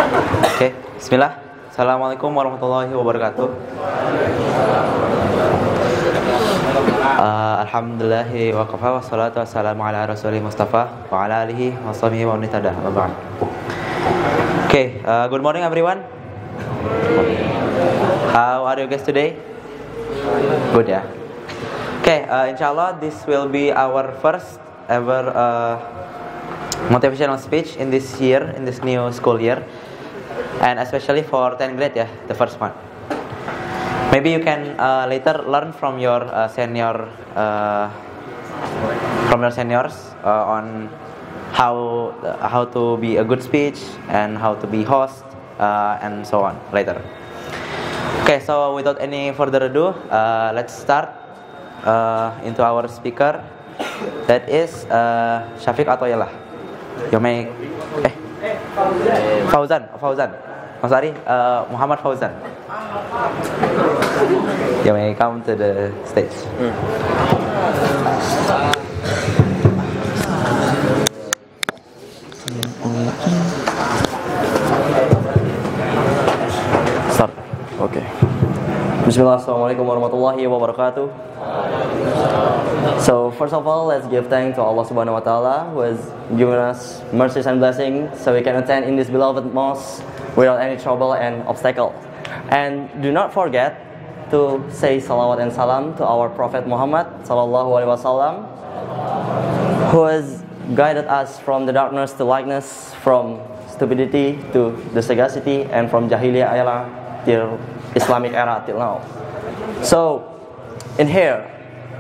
Oke, bismillah. Assalamualaikum warahmatullahi wabarakatuh. Alhamdulillahi wa kafa wa salatu wassalamu ala rasulih mustafa wa ala alihi wa sahbihi wa nitada wa ba'd. Okay, good morning everyone. How are you guys today? Good ya. Okay, inshallah this will be our first ever motivational speech in this year, in this new school year, and especially for 10th grade ya, the first one. Maybe you can later learn from your seniors on how to be a good speech and how to be host and so on later. Okay, so without any further ado, let's start into our speaker. That is Syafiq Athoyillah. You may Fauzan. Mas Ari, Muhammad Fauzan. You may come to the stage. Start. Okay. Bismillah, assalamualaikum warahmatullahi wabarakatuh. So first of all, let's give thanks to Allah Subhanahu wa Taala who has given us mercies and blessings so we can attend in this beloved mosque without any trouble and obstacle. And do not forget to say salawat and salam to our Prophet Muhammad sallallahu alaihi wasallam, who has guided us from the darkness to lightness, from stupidity to the sagacity, and from Jahiliyah era till Islamic era till now. So in here,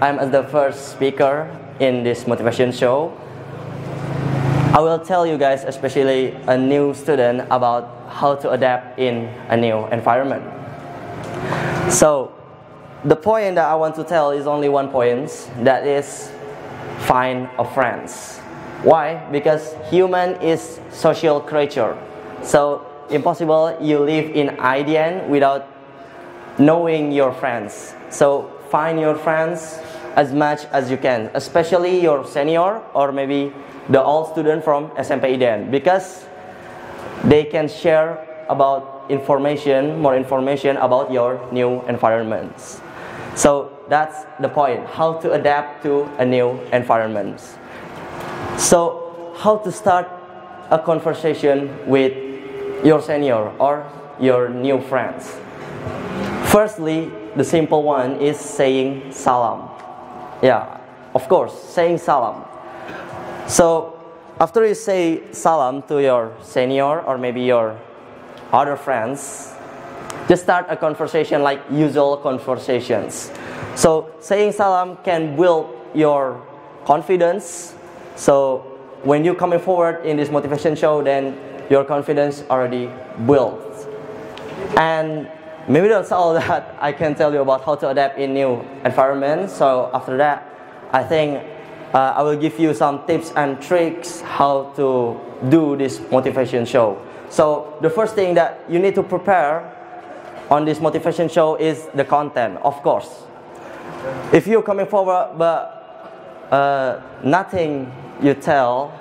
I'm as the first speaker in this motivation show. I will tell you guys, especially a new student, about how to adapt in a new environment. So the point that I want to tell is only one point, that is find a friends. Why? Because human is social creature. So impossible you live in IDN without knowing your friends. So find your friends as much as you can, especially your senior or maybe the old student from SMP IDN, because they can share about more information about your new environments. So that's the point, how to adapt to a new environment. So how to start a conversation with your senior or your new friends. Firstly, the simple one is saying salam. Yeah, of course, saying salam. So after you say salam to your senior or maybe your other friends, just start a conversation like usual conversations. So saying salam can build your confidence. So when you coming forward in this motivation show, then your confidence already built. And maybe that's all that I can tell you about how to adapt in new environments. So after that, I think I will give you some tips and tricks how to do this motivation show. So the first thing that you need to prepare on this motivation show is the content, of course. If you're coming forward but nothing you tell,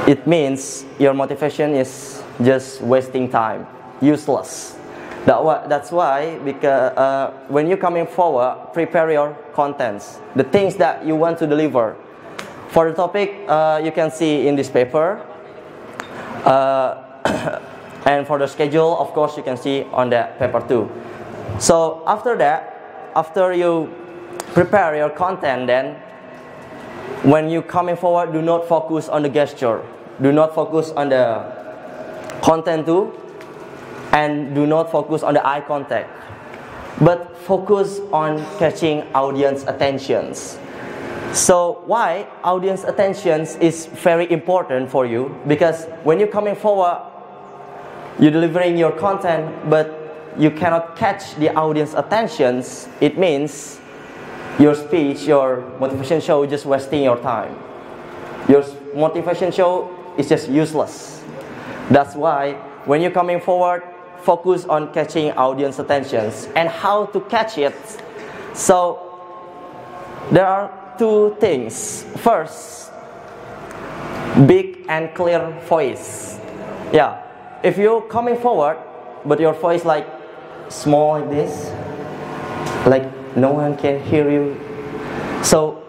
it means your motivation is just wasting time, useless. That's why, because when you're coming forward, prepare your contents, the things that you want to deliver. For the topic, you can see in this paper. And for the schedule, of course, you can see on that paper too. So after that, after you prepare your content, then when you coming forward, do not focus on the gesture. Do not focus on the content too. And do not focus on the eye contact, but focus on catching audience attentions. So why audience attentions is very important for you? Because when you're coming forward, you're delivering your content, but you cannot catch the audience attentions. It means your speech, your motivation show is just wasting your time. Your motivation show is just useless. That's why when you're coming forward, focus on catching audience attentions and how to catch it. So there are two things. First, big and clear voice. Yeah, if you're coming forward, but your voice like small like this, like no one can hear you, so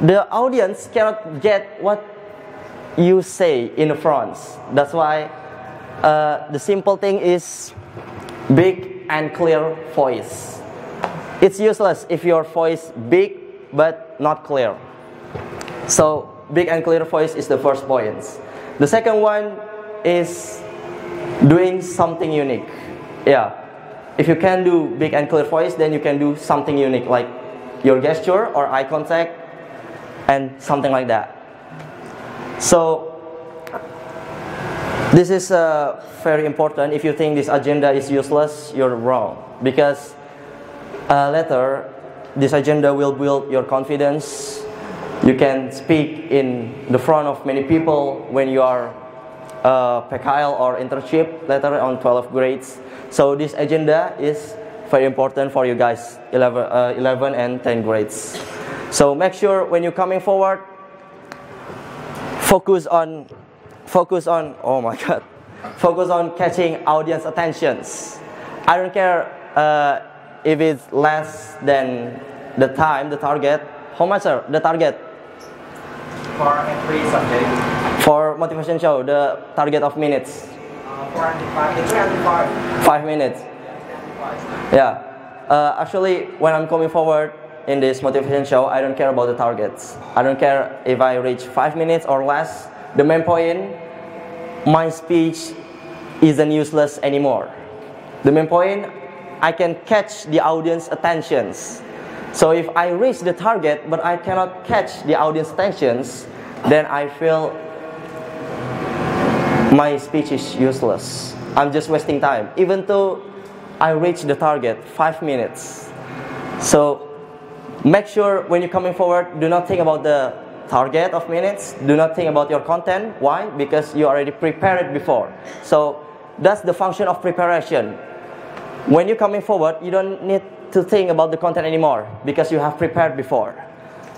the audience cannot get what you say in the front. That's why the simple thing is big and clear voice. It's useless if your voice big but not clear. So big and clear voice is the first point. The second one is doing something unique. Yeah, if you can do big and clear voice, then you can do something unique, like your gesture or eye contact and something like that. So this is very important. If you think this agenda is useless, you're wrong, because later this agenda will build your confidence. You can speak in the front of many people when you are PKL or internship later on 12th grades. So this agenda is very important for you guys, 11 and 10 grades. So make sure when you're coming forward, focus on oh my god, focus on catching audience attentions. I don't care if it's less than the time, the target. How much are the target? For every subject. For motivation show, the target of minutes. 5 minutes. Yeah. Actually, when I'm coming forward in this motivation show, I don't care about the targets. I don't care if I reach 5 minutes or less. The main point, my speech isn't useless anymore. The main point, I can catch the audience attentions. So if I reach the target but I cannot catch the audience attentions, then I feel my speech is useless. I'm just wasting time, even though I reach the target 5 minutes. So make sure when you're coming forward, do not think about the target of minutes. Do not think about your content. Why? Because you already prepared it before. So that's the function of preparation. When you're coming forward, you don't need to think about the content anymore because you have prepared before.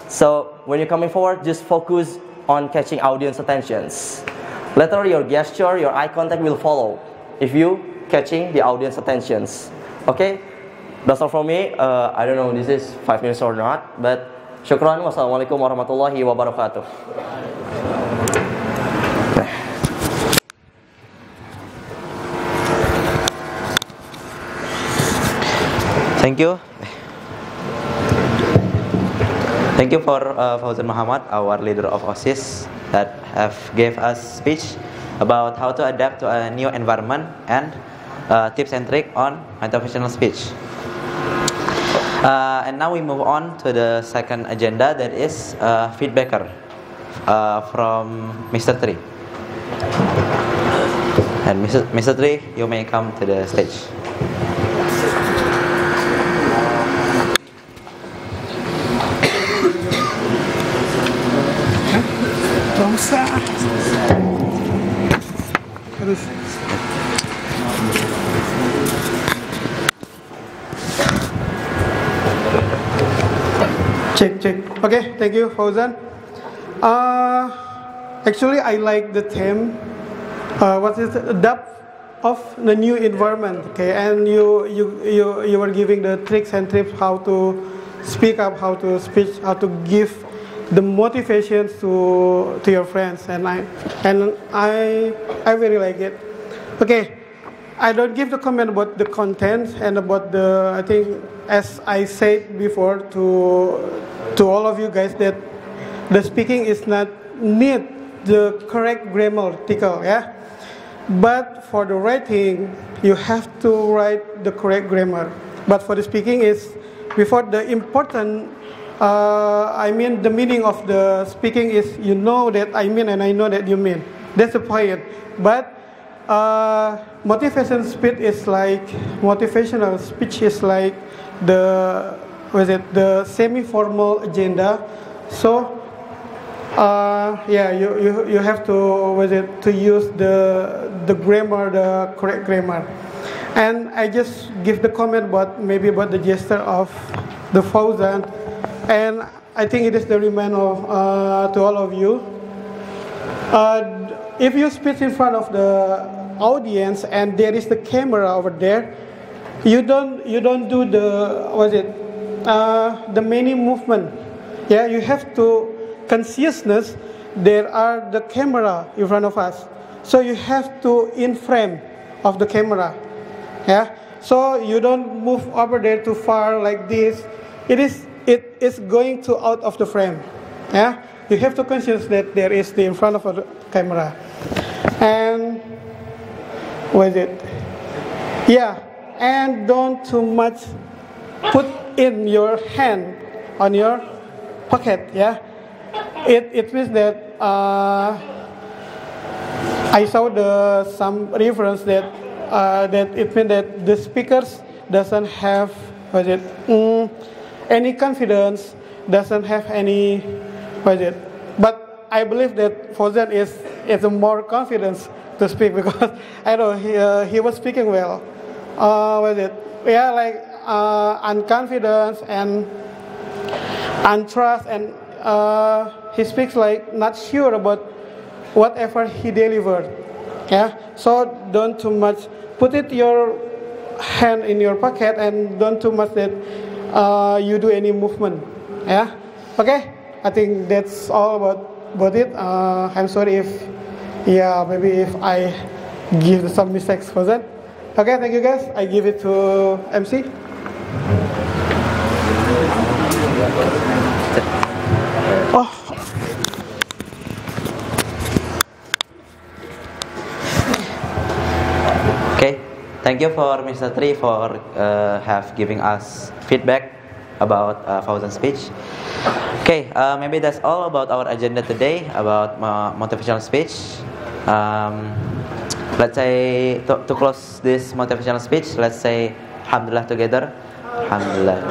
So when you're coming forward, just focus on catching audience attentions. Later, your gesture, your eye contact will follow if you catching the audience attentions. Okay, that's all from me. I don't know if this is 5 minutes or not, but syukran. Wassalamualaikum warahmatullahi wabarakatuh. Thank you. Thank you for Fauzan Muhammad, our leader of OSIS, that have gave us speech about how to adapt to a new environment and tips and tricks on motivational speech. And now we move on to the second agenda, that is feedbacker from Mr. Tri. And Mr. Tri, you may come to the stage. Check. Okay, thank you, Fauzan. Actually, I like the theme. What is the depth of the new environment? Okay, and you were giving the tricks and tips how to speak up, how to speak, how to give the motivations to your friends, and I really like it. Okay, I don't give the comment about the content and about the, I think, as I said before to all of you guys, that the speaking is not need the correct grammatical, yeah. But for the writing, you have to write the correct grammar. But for the speaking is before the important. I mean, the meaning of the speaking is you know that I mean and I know that you mean. That's the point. But motivational speech is like the semi-formal agenda. So yeah, you have to use the grammar, the correct grammar. And I just give the comment about the gesture of the Fauzan, and I think it is the reminder of to all of you. If you speak in front of audience and there is the camera over there, you don't do the many movement. Yeah, you have to consciousness. There are the camera in front of us, so you have to in frame of the camera. Yeah, so you don't move over there too far like this. It is going to out of the frame. Yeah, you have to conscious that there is the in front of the camera. And what is it? Yeah, and don't too much put in your hand on your pocket. Yeah, it means that I saw some reference that that it means that the speakers doesn't have any confidence, doesn't have any but I believe that Fauzan is more confidence to speak because I know he was speaking well. Yeah, like unconfidence and untrust, and he speaks like not sure about whatever he delivered. Yeah, so don't too much put it your hand in your pocket and don't too much that you do any movement. Yeah, okay. I think that's all about it. I'm sorry if maybe if I give some mistakes for that. Okay, thank you guys. I give it to MC. Oh. Okay, thank you for Mr. Tri for have giving us feedback about Fauzan's speech. Okay, maybe that's all about our agenda today about motivational speech. Let's say to close this motivational speech, let's say Alhamdulillah together. Alhamdulillah.